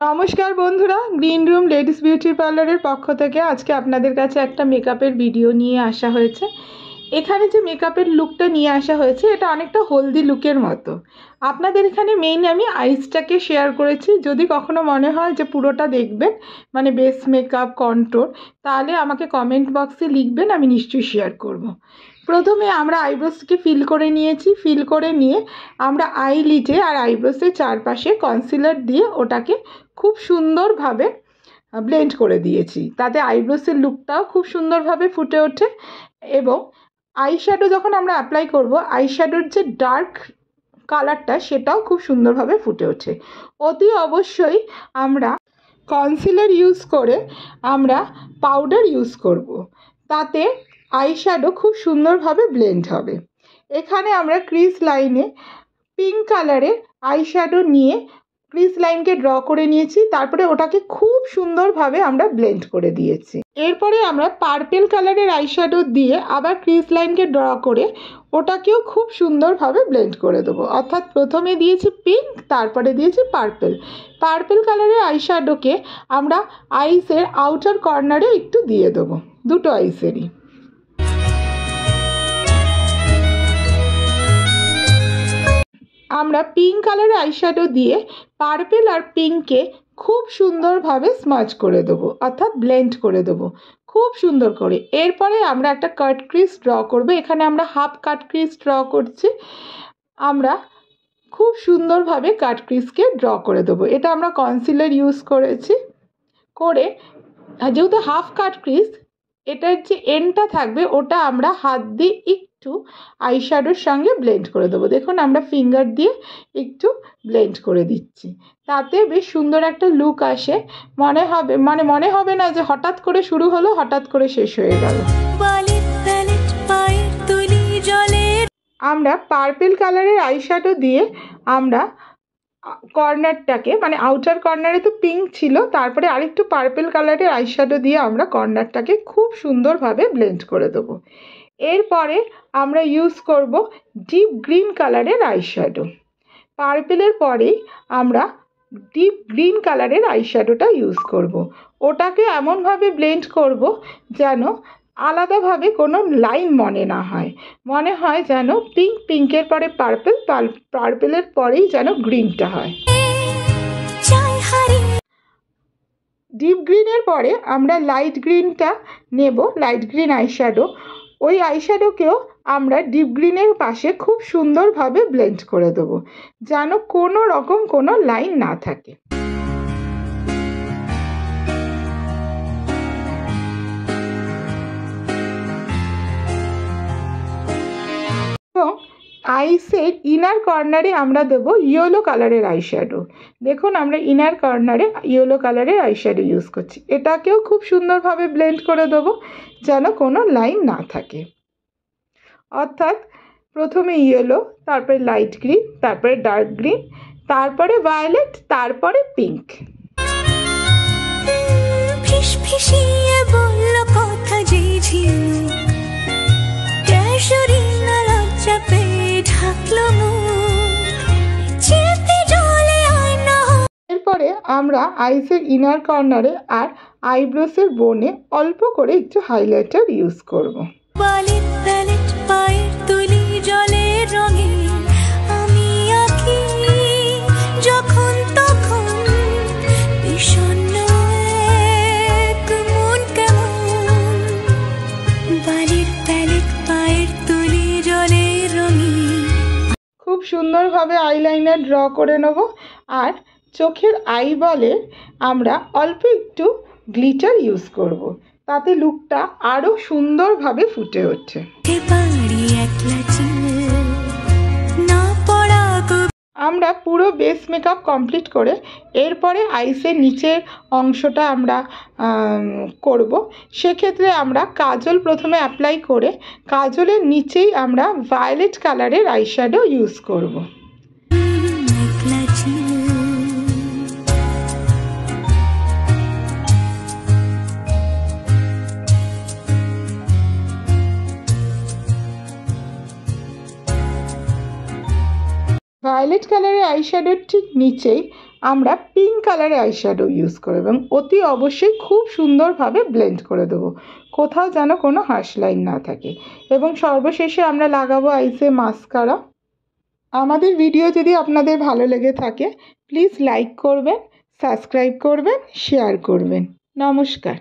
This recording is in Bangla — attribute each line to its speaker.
Speaker 1: নমস্কার বন্ধুরা, গ্রিন রুম লেডিস বিউটি পার্লারের পক্ষ থেকে আজকে আপনাদের কাছে একটা মেকআপের ভিডিও নিয়ে আসা হয়েছে। এখানে যে মেকআপের লুকটা নিয়ে আসা হয়েছে এটা অনেকটা হলদি লুকের মতো। আপনাদের এখানে মেইন আমি আইসটাকে শেয়ার করেছি। যদি কখনো মনে হয় যে পুরোটা দেখবেন, মানে বেস মেকআপ কন্ট্রোর, তাহলে আমাকে কমেন্ট বক্সে লিখবেন, আমি নিশ্চয়ই শেয়ার করব। প্রথমে আমরা আইব্রোসকে ফিল করে নিয়েছি। ফিল করে নিয়ে আমরা আইলিডে আর আইব্রোসের চারপাশে কনসিলার দিয়ে ওটাকে খুব সুন্দরভাবে ব্লেন্ড করে দিয়েছি। তাতে আইব্রোসের লুকটাও খুব সুন্দরভাবে ফুটে ওঠে এবং আইশ্যাডো যখন আমরা অ্যাপ্লাই করব, আইশ্যাডোর যে ডার্ক কালারটা সেটাও খুব সুন্দরভাবে ফুটে ওঠে। অতি অবশ্যই আমরা কনসিলার ইউজ করে আমরা পাউডার ইউজ করব, তাতে আইশ্যাডো খুব সুন্দরভাবে ব্লেন্ড হবে। এখানে আমরা ক্রিজ লাইনে পিঙ্ক কালারের আইশ্যাডো নিয়ে ক্রিজ লাইনকে ড্র করে নিয়েছি, তারপরে ওটাকে খুব সুন্দরভাবে আমরা ব্লেন্ড করে দিয়েছি। এরপরে আমরা পার্পেল কালারের আইশ্যাডো দিয়ে আবার ক্রিজ লাইনকে ড্র করে ওটাকেও খুব সুন্দরভাবে ব্লেন্ড করে দেবো। অর্থাৎ প্রথমে দিয়েছি পিঙ্ক, তারপরে দিয়েছি পার্পেল। পার্পেল কালারের আইশ্যাডোকে আমরা আইসের আউটার কর্নারে একটু দিয়ে দেবো, দুটো আইসেরই। আমরা পিঙ্ক কালারের আইশ্যাডো দিয়ে পার্পেল আর পিঙ্ককে খুব সুন্দরভাবে স্মাচ করে দেবো, অর্থাৎ ব্লেন্ড করে দেবো খুব সুন্দর করে। এরপরে আমরা একটা কাট ক্রিজ ড্র করবো। এখানে আমরা হাফ কাট ক্রিজ ড্র করছি। আমরা খুব সুন্দরভাবে কাট ক্রিজকে ড্র করে দেবো। এটা আমরা কনসিলার ইউজ করেছি। করে যেহেতু হাফ কাট ক্রিজ, এটার যে এন্ডটা থাকবে ওটা আমরা হাত দিয়ে একটু আইশ্যাডোর সঙ্গে ব্লেন্ড করে দেবো। দেখুন আমরা ফিঙ্গার দিয়ে একটু ব্লেন্ড করে দিচ্ছি, তাতে বেশ সুন্দর একটা লুক আসে। মনে হবে না যে হঠাৎ করে শুরু হলো, হঠাৎ করে শেষ হয়ে গেল। আমরা পার্পেল কালারের আইশ্যাডো দিয়ে আমরা কর্নারটাকে, মানে আউটার কর্নারে তো পিঙ্ক ছিল, তারপরে আরেকটু পার্পেল কালারের আইশ্যাডো দিয়ে আমরা কর্নারটাকে খুব সুন্দরভাবে ব্লেন্ড করে দেবো। এরপরে আমরা ইউজ করব ডিপ গ্রিন কালারের আইশ্যাডো। পার্পেলের পরেই আমরা ডিপ গ্রিন কালারের আইশ্যাডোটা ইউজ করব। ওটাকে এমনভাবে ব্লেন্ড করব যেন আলাদাভাবে কোনো লাইন মনে হয় যেন পিঙ্কের পরে পার্পেল, পার্পেলের পরেই যেন গ্রিনটা হয়। ডিপ গ্রিনের পরে আমরা লাইট গ্রিনটা নেব, লাইট গ্রিন আইশ্যাডো। ওই আইশ্যাডোকেও আমরা ডিপ গ্রিনের পাশে খুব সুন্দরভাবে ব্লেন্ড করে দেবো, যেন কোনো রকম কোনো লাইন না থাকে। এবং আইসের ইনার কর্নারে আমরা দেবো ইয়েলো কালারের আইশ্যাডো। দেখুন আমরা ইনার কর্নারে ইয়েলো কালারের আইশ্যাডো ইউজ করছি। এটাকেও খুব সুন্দরভাবে ব্লেন্ড করে দেবো যেন কোনো লাইন না থাকে। অর্থাৎ প্রথমে ইয়েলো, তারপরে লাইট গ্রিন, তারপরে ডার্ক গ্রিন, তারপরে ভায়োলেট, তারপরে পিঙ্ক। এরপরে আমরা আইসের ইনার কর্নারে আর আইব্রোসের বোনে অল্প করে একটু হাইলাইটার ইউজ করব। খুব সুন্দরভাবে আইলাইনার ড্র করে নেব। আর চোখের আইবলে আমরা অল্প একটু গ্লিটার ইউজ করব, তাতে লুকটা আরো সুন্দরভাবে ফুটে ওঠে। আমরা পুরো বেস মেকআপ কমপ্লিট করে এরপরে আইসের নিচের অংশটা আমরা করব। সেক্ষেত্রে আমরা কাজল প্রথমে অ্যাপ্লাই করে কাজলের নিচেই আমরা ভায়োলেট কালারের আইশ্যাডো ইউজ করব। ভায়োলেট কালারের আইশ্যাডোর ঠিক নিচেই আমরা পিঙ্ক কালারের আইশ্যাডো ইউজ করব এবং অতি অবশ্যই খুব সুন্দরভাবে ব্লেন্ড করে দেবো, কোথাও যেন কোনো হার্শ লাইন না থাকে। এবং সর্বশেষে আমরা লাগাবো আইসে মাস্কারা। আমাদের ভিডিও যদি আপনাদের ভালো লেগে থাকে প্লিজ লাইক করবেন, সাবস্ক্রাইব করবেন, শেয়ার করবেন। নমস্কার।